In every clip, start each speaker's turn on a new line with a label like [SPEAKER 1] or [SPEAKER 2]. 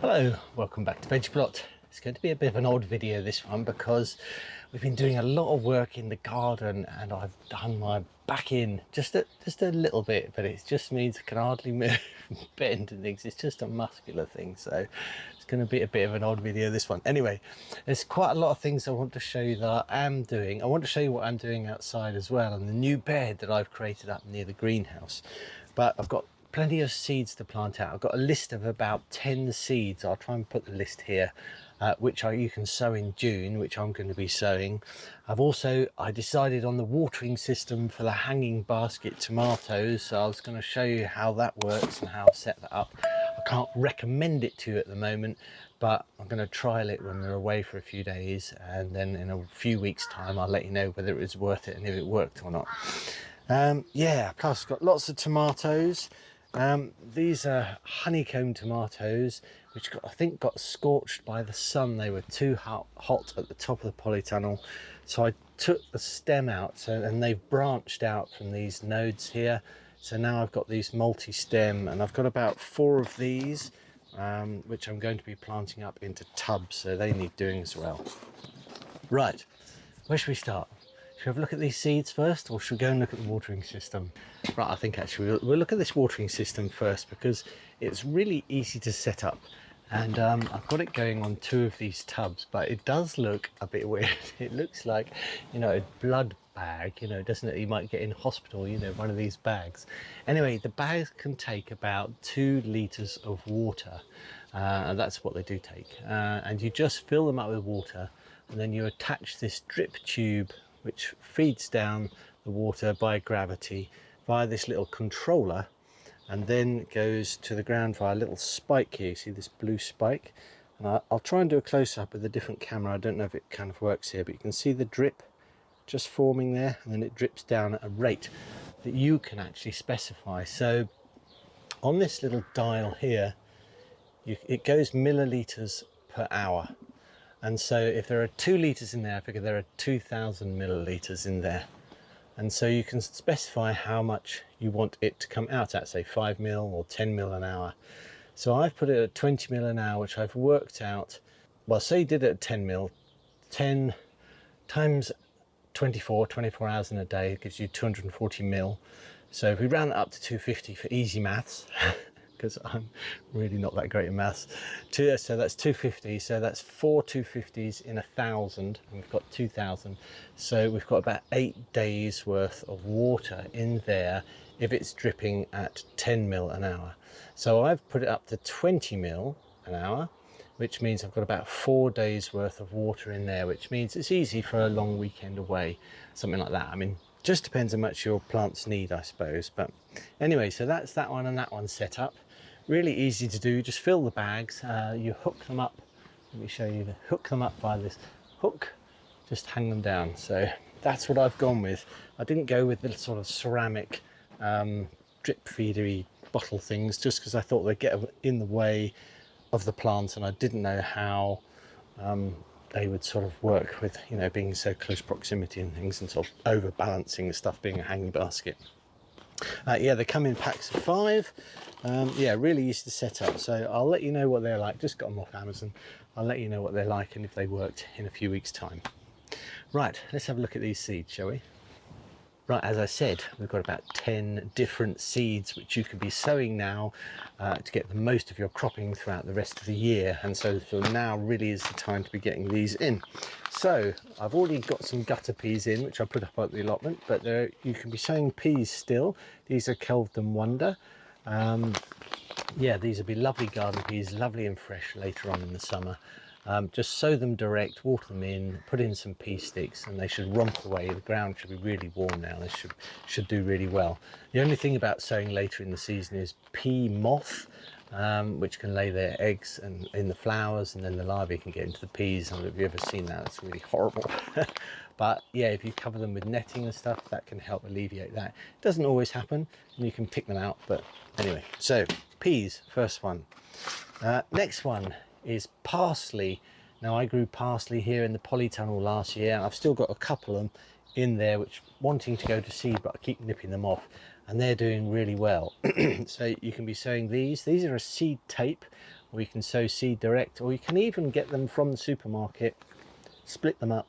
[SPEAKER 1] Hello, welcome back to Veg Plot. It's going to be a bit of an odd video, this one, because we've been doing a lot of work in the garden and I've done my back in just a little bit, but it just means I can hardly move, bend and things. It's just a muscular thing, so it's going to be a bit of an odd video, this one. Anyway, there's quite a lot of things I want to show you that I am doing. I want to show you what I'm doing outside as well, and the new bed that I've created up near the greenhouse. But I've got plenty of seeds to plant out. I've got a list of about 10 seeds. I'll try and put the list here, which you can sow in June, which I'm going to be sowing. I decided on the watering system for the hanging basket tomatoes, so I was going to show you how that works and how I set that up. I can't recommend it to you at the moment, but I'm going to trial it when we're away for a few days, and then in a few weeks time I'll let you know whether it was worth it and if it worked or not. Yeah, plus I've got lots of tomatoes. These are honeycomb tomatoes, which I think got scorched by the sun. They were too hot at the top of the polytunnel, so I took the stem out, and they've branched out from these nodes here. So now I've got these multi-stem, and I've got about 4 of these, which I'm going to be planting up into tubs, so they need doing as well. Right, where should we start? Should we have a look at these seeds first, or should we go and look at the watering system? Right, I think actually we'll look at this watering system first, because it's really easy to set up. And I've got it going on 2 of these tubs, but it does look a bit weird. It looks like, you know, a blood bag, you know, doesn't it? You might get in hospital, you know, one of these bags. Anyway, the bags can take about 2 litres of water, and that's what they do take. And you just fill them up with water, and then you attach this drip tube which feeds down the water by gravity via this little controller, and then goes to the ground via a little spike here. You see this blue spike? And I'll try and do a close-up with a different camera. I don't know if it kind of works here, but you can see the drip just forming there, and then it drips down at a rate that you can actually specify. So on this little dial here, it goes millilitres per hour. And so if there are 2 litres in there, I figure there are 2,000 millilitres in there. And so you can specify how much you want it to come out at, say 5 mil or 10 mil an hour. So I've put it at 20 mil an hour, which I've worked out. Well, say you did it at 10 mil, 10 times 24 hours in a day gives you 240 mil. So if we round that up to 250 for easy maths, because I'm really not that great at maths. So that's 250, so that's 4 250s in 1,000, and we've got 2,000. So we've got about 8 days worth of water in there if it's dripping at 10 mil an hour. So I've put it up to 20 mil an hour, which means I've got about 4 days worth of water in there, which means it's easy for a long weekend away, something like that. I mean, just depends how much your plants need, I suppose. But anyway, so that's that one, and that one's set up. Really easy to do. Just fill the bags, you hook them up. Let me show you. Hook them up by this hook, just hang them down. So that's what I've gone with. I didn't go with the sort of ceramic drip feedery bottle things, just because I thought they'd get in the way of the plants, and I didn't know how they would sort of work with, you know, being so close proximity and things, and sort of overbalancing the stuff being a hanging basket. Yeah, they come in packs of 5. Yeah, really easy to set up. So I'll let you know what they're like. Just got them off Amazon. I'll let you know what they're like and if they worked in a few weeks' time. Right, let's have a look at these seeds, shall we? Right, as I said, we've got about 10 different seeds which you can be sowing now to get the most of your cropping throughout the rest of the year. And so now really is the time to be getting these in. So I've already got some gutter peas in, which I put up at the allotment, but you can be sowing peas still. These are Kelvedon Wonder. Yeah, these will be lovely garden peas, lovely and fresh later on in the summer. Just sow them direct, water them in, put in some pea sticks, and they should romp away. The ground should be really warm now. They should do really well. The only thing about sowing later in the season is pea moth, which can lay their eggs in the flowers, and then the larvae can get into the peas. I don't know if you've ever seen that. It's really horrible. But yeah, if you cover them with netting and stuff, that can help alleviate that. It doesn't always happen, and you can pick them out. But anyway, so peas, first one. Next one is parsley. Now, I grew parsley here in the polytunnel last year. I've still got a couple of them in there which wanting to go to seed, but I keep nipping them off, and they're doing really well. So you can be sowing these. These are a seed tape, or you can sow seed direct, or you can even get them from the supermarket, split them up,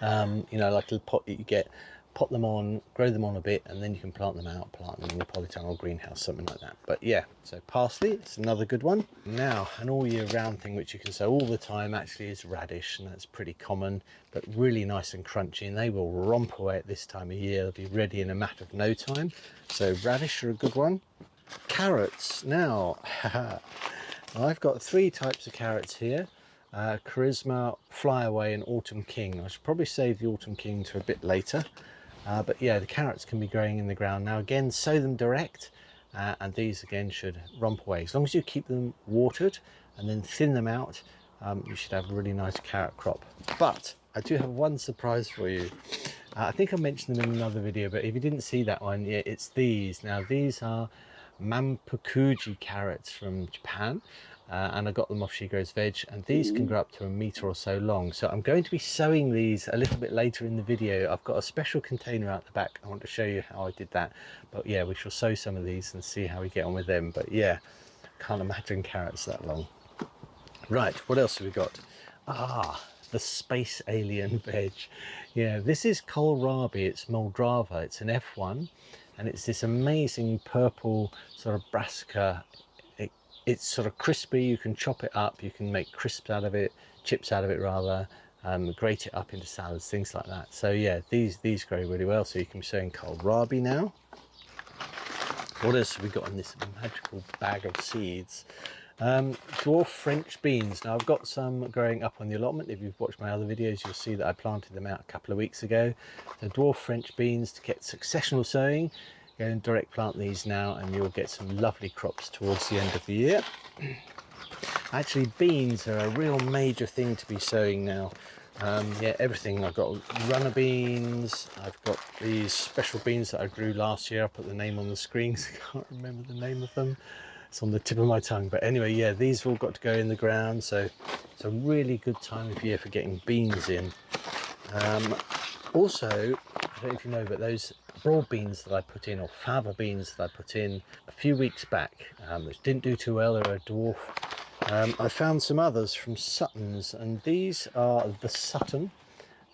[SPEAKER 1] you know, like a little pot that you get, pot them on, grow them on a bit, and then you can plant them out, plant them in your polytunnel greenhouse, something like that. But yeah, so parsley, it's another good one. Now, an all year round thing which you can sow all the time actually is radish, and that's pretty common, but really nice and crunchy, and they will romp away at this time of year. They'll be ready in a matter of no time. So radish are a good one. Carrots, now, I've got 3 types of carrots here. Charisma, Flyaway and Autumn King. I should probably save the Autumn King to a bit later. But yeah, the carrots can be growing in the ground. Now again, sow them direct, and these again should romp away. As long as you keep them watered and then thin them out, you should have a really nice carrot crop. But I do have one surprise for you. I think I mentioned them in another video, but if you didn't see that one, yeah, it's these. Now these are Manpukuji carrots from Japan. And I got them off She Grows Veg, and these can grow up to 1 metre or so long. So I'm going to be sowing these a little bit later in the video. I've got a special container out the back. I want to show you how I did that. But yeah, we shall sow some of these and see how we get on with them. But yeah, can't imagine carrots that long. Right, what else have we got? The space alien veg. Yeah, this is kohlrabi. It's Moldrava. It's an F1, and it's this amazing purple sort of brassica. It's sort of crispy. You can chop it up, you can make crisps out of it, chips out of it rather, grate it up into salads, things like that. So yeah, these grow really well. So you can be sowing kohlrabi now. What else have we got in this magical bag of seeds? Dwarf French beans. Now I've got some growing up on the allotment. If you've watched my other videos, you'll see that I planted them out a couple of weeks ago. So dwarf French beans, to get successional sowing, go and direct plant these now, and you'll get some lovely crops towards the end of the year. Actually, beans are a real major thing to be sowing now. Yeah, everything. I've got runner beans, I've got these special beans that I grew last year. I'll put the name on the screen because I can't remember the name of them. It's on the tip of my tongue. But anyway, yeah, these have all got to go in the ground, so it's a really good time of year for getting beans in. Also, I don't know if you know, but those broad beans that I put in, or fava beans that I put in a few weeks back, which didn't do too well, they're a dwarf. I found some others from Sutton's, and these are the Sutton,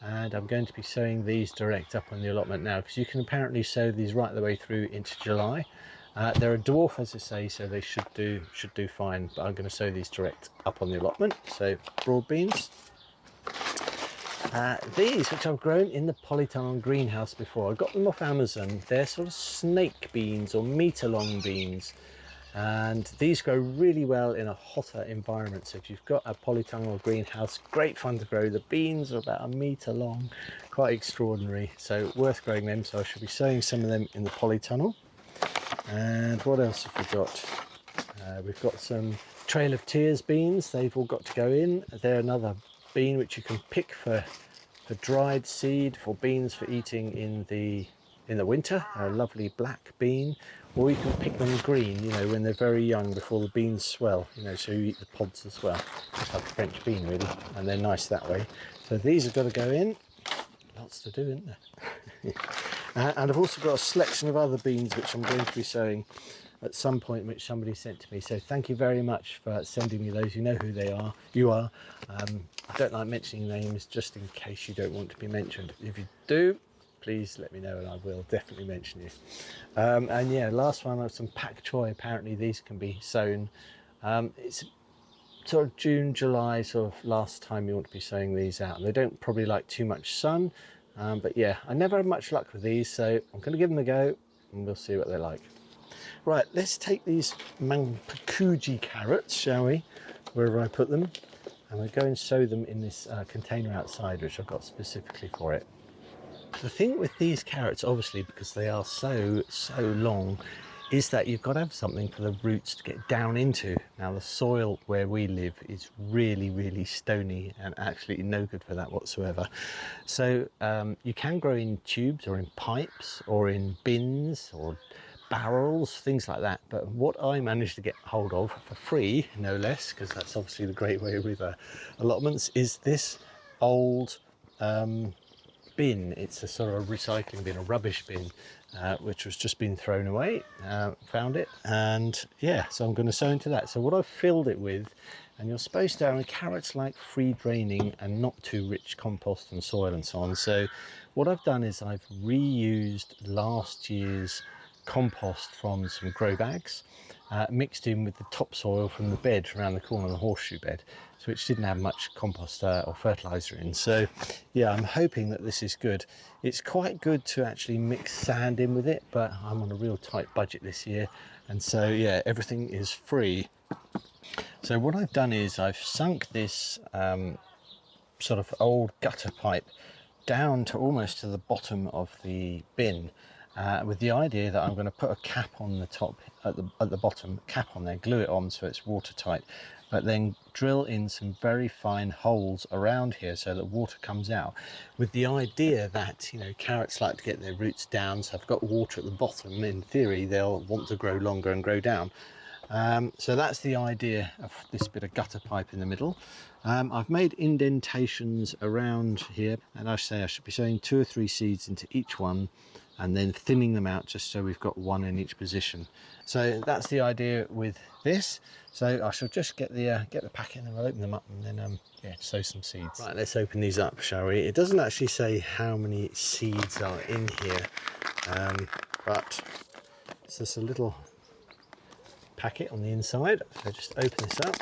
[SPEAKER 1] and I'm going to be sowing these direct up on the allotment now, because you can apparently sow these right the way through into July. They're a dwarf, as I say, so they should do fine, but I'm going to sow these direct up on the allotment. So broad beans. These, which I've grown in the polytunnel greenhouse before, I got them off Amazon. They're sort of snake beans or metre-long beans, and these grow really well in a hotter environment. So if you've got a polytunnel greenhouse, great fun to grow. The beans are about 1 metre long, quite extraordinary, so worth growing them. So I should be sowing some of them in the polytunnel. And what else have we got? We've got some Trail of Tears beans. They've all got to go in. They're another bean which you can pick for dried seed, for beans for eating in the winter. They're a lovely black bean, or you can pick them green, you know, when they're very young, before the beans swell, you know, so you eat the pods as well. Just like a French bean really, and they're nice that way. So these have got to go in. Lots to do, isn't there? And I've also got a selection of other beans which I'm going to be sowing at some point, which somebody sent to me. So thank you very much for sending me those. You know who they are. You are. I don't like mentioning names just in case you don't want to be mentioned. If you do, please let me know and I will definitely mention you. And yeah, last one, I have some pak choi. Apparently these can be sown. It's sort of June, July, sort of last time you want to be sowing these out. And they don't probably like too much sun. But yeah, I never had much luck with these, so I'm going to give them a go and we'll see what they're like. Right, let's take these Manpukuji carrots, shall we, wherever I put them, and we'll go and sow them in this container outside, which I've got specifically for it. The thing with these carrots, obviously, because they are so long, is that you've got to have something for the roots to get down into. Now, the soil where we live is really stony and absolutely no good for that whatsoever. So you can grow in tubes or in pipes or in bins or barrels, things like that. But what I managed to get hold of for free, no less, because that's obviously the great way with allotments, is this old bin. It's a sort of recycling bin, a rubbish bin, which was just been thrown away. Found it, and yeah, so I'm going to sow into that. So what I've filled it with, and you're supposed to, I mean, carrots like free draining and not too rich compost and soil and so on. So what I've done is I've reused last year's compost from some grow bags, mixed in with the topsoil from the bed around the corner, the horseshoe bed, so which didn't have much compost or fertilizer in. So yeah, I'm hoping that this is good. It's quite good to actually mix sand in with it, but I'm on a real tight budget this year, and so yeah, everything is free. So what I've done is I've sunk this sort of old gutter pipe down to almost to the bottom of the bin, with the idea that I'm going to put a cap on the top, at the bottom, cap on there, glue it on so it's watertight, but then drill in some very fine holes around here so that water comes out, with the idea that, you know, carrots like to get their roots down, so I've got water at the bottom. In theory they'll want to grow longer and grow down. So that's the idea of this bit of gutter pipe in the middle. I've made indentations around here, and I say I should be sowing 2 or 3 seeds into each one and then thinning them out just so we've got one in each position. So that's the idea with this. So I shall just get the packet and we'll open them up and then yeah, sow some seeds. Right, let's open these up, shall we? It doesn't actually say how many seeds are in here, but it's just a little packet on the inside. So just open this up,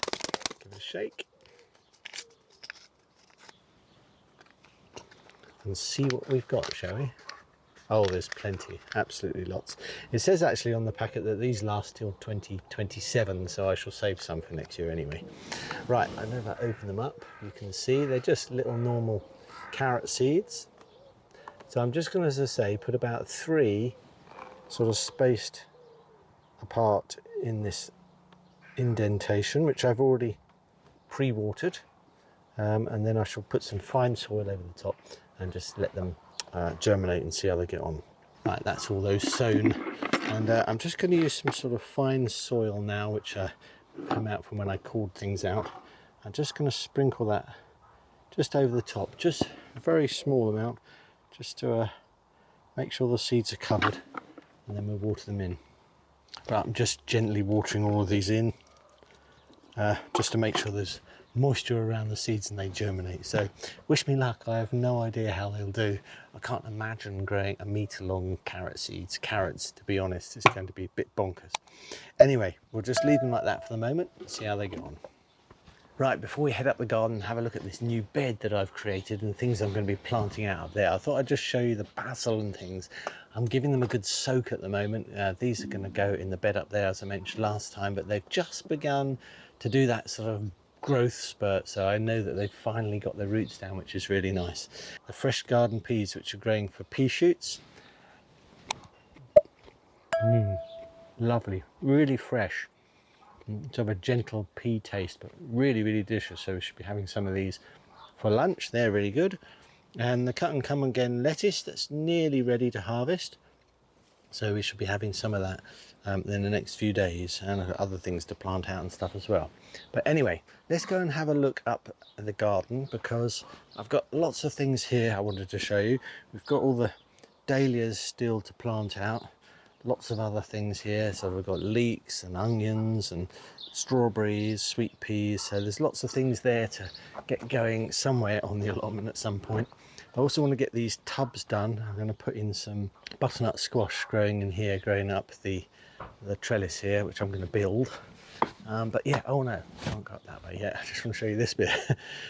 [SPEAKER 1] give it a shake, and see what we've got, shall we? Oh, there's plenty, absolutely lots. It says actually on the packet that these last till 2027, so I shall save some for next year anyway. Right, I know if I open them up, you can see they're just little normal carrot seeds. So I'm just going to, as I say, put about 3 sort of spaced apart in this indentation, which I've already pre-watered, and then I shall put some fine soil over the top and just let them germinate and see how they get on. Right, that's all those sown, and I'm just going to use some sort of fine soil now, which came out from when I cooled things out. I'm just going to sprinkle that just over the top, just a very small amount, just to make sure the seeds are covered, and then we'll water them in. But I'm just gently watering all of these in, just to make sure there's moisture around the seeds and they germinate. So wish me luck. I have no idea how they'll do. I can't imagine growing a metre-long carrots, to be honest. It's going to be a bit bonkers. Anyway, we'll just leave them like that for the moment and see how they get on. Right, before we head up the garden, have a look at this new bed that I've created and things I'm going to be planting out of there. I thought I'd just show you the basil and things. I'm giving them a good soak at the moment. These are going to go in the bed up there, as I mentioned last time, but they've just begun to do that sort of growth spurt, so I know that they've finally got their roots down, which is really nice. The fresh garden peas, which are growing for pea shoots. Lovely, really fresh. To have a gentle pea taste, but really, really delicious. So we should be having some of these for lunch. They're really good. And the cut and come again lettuce that's nearly ready to harvest. So we should be having some of that in the next few days, and I've got other things to plant out and stuff as well. But anyway, let's go and have a look up at the garden, because I've got lots of things here I wanted to show you. We've got all the dahlias still to plant out, lots of other things here. So we've got leeks and onions and strawberries, sweet peas, so there's lots of things there to get going somewhere on the allotment at some point. I also want to get these tubs done. I'm going to put in some butternut squash growing in here, growing up the trellis here, which I'm going to build. But yeah, oh no, I can't go up that way yet. I just want to show you this bit.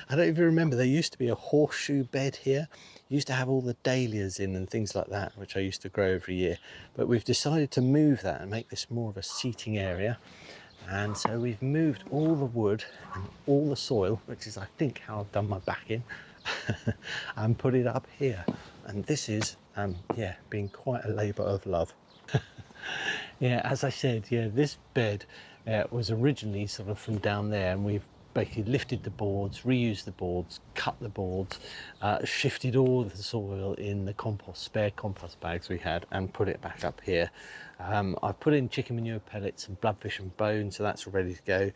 [SPEAKER 1] I don't even remember, there used to be a horseshoe bed here. Used to have all the dahlias in and things like that, which I used to grow every year. But we've decided to move that and make this more of a seating area. And so we've moved all the wood and all the soil, which is I think how I've done my backing, and put it up here. And this is yeah, been quite a labour of love. Yeah, as I said, yeah, this bed was originally sort of from down there, and we've basically lifted the boards, reused the boards, cut the boards, shifted all the soil in the spare compost bags we had, and put it back up here. I've put in chicken manure pellets and bloodfish and bone, so that's ready to go.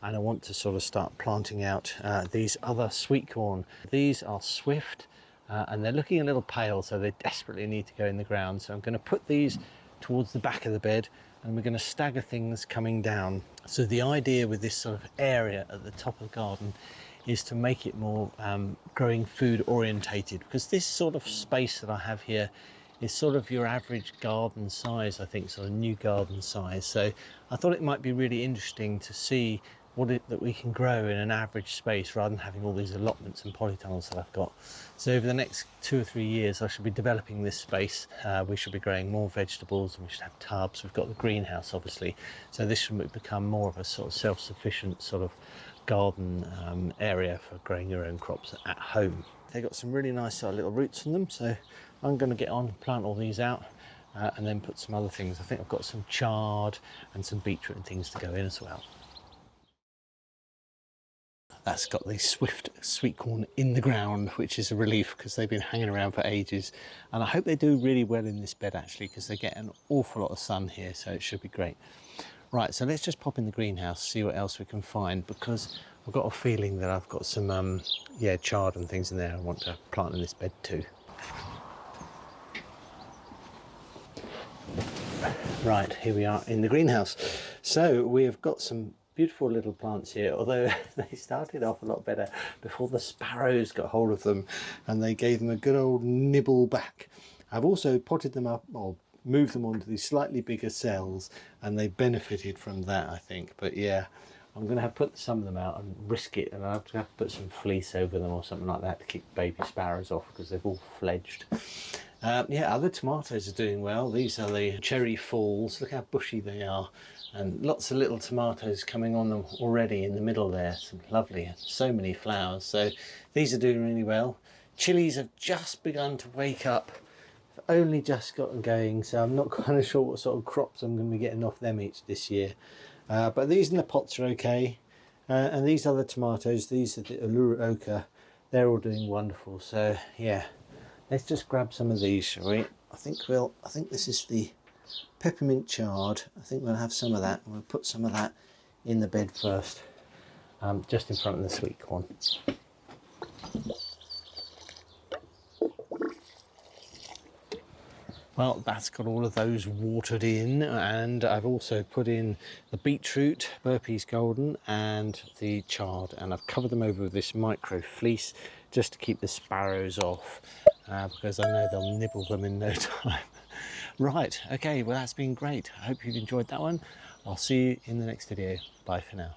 [SPEAKER 1] And I want to sort of start planting out these other sweet corn. These are swift. and they're looking a little pale, so they desperately need to go in the ground. So I'm going to put these towards the back of the bed, and we're going to stagger things coming down. So the idea with this sort of area at the top of the garden is to make it more growing food orientated, because this sort of space that I have here is sort of your average garden size, I think, sort of new garden size. So I thought it might be really interesting to see that we can grow in an average space rather than having all these allotments and polytunnels that I've got. So over the next 2 or 3 years I should be developing this space. We should be growing more vegetables, and we should have tubs. We've got the greenhouse obviously, so this should become more of a sort of self-sufficient sort of garden area for growing your own crops at home. They've got some really nice little roots on them, so I'm going to get on, plant all these out, and then put some other things. I think I've got some chard and some beetroot and things to go in as well. That's got the sweetcorn in the ground, which is a relief because they've been hanging around for ages, and I hope they do really well in this bed actually, because they get an awful lot of sun here, so it should be great. Right, so let's just pop in the greenhouse, see what else we can find, because I've got a feeling that I've got some yeah, chard and things in there I want to plant in this bed too. Right, here we are in the greenhouse. So we have got some beautiful little plants here, although they started off a lot better before the sparrows got hold of them and they gave them a good old nibble back. I've also potted them up, or moved them onto these slightly bigger cells, and they benefited from that, I think. But yeah, I'm going to have to put some of them out and risk it, and I'll have to put some fleece over them or something like that to keep baby sparrows off, because they've all fledged. Yeah, other tomatoes are doing well. These are the cherry falls. Look how bushy they are, and lots of little tomatoes coming on them already in the middle there. Some lovely, so many flowers. So these are doing really well. Chilies have just begun to wake up. I've only just gotten going, so I'm not kind of sure what sort of crops I'm going to be getting off them this year. But these in the pots are okay. And these other tomatoes, these are the Allura Ochre, they're all doing wonderful. So yeah, let's just grab some of these, shall we? I think this is the peppermint chard. I think we'll have some of that. We'll put some of that in the bed first, just in front of the sweet corn. Well, that's got all of those watered in, and I've also put in the beetroot, Burpee's Golden, and the chard, and I've covered them over with this micro fleece just to keep the sparrows off, because I know they'll nibble them in no time. Right, okay, well that's been great. I hope you've enjoyed that one. I'll see you in the next video. Bye for now.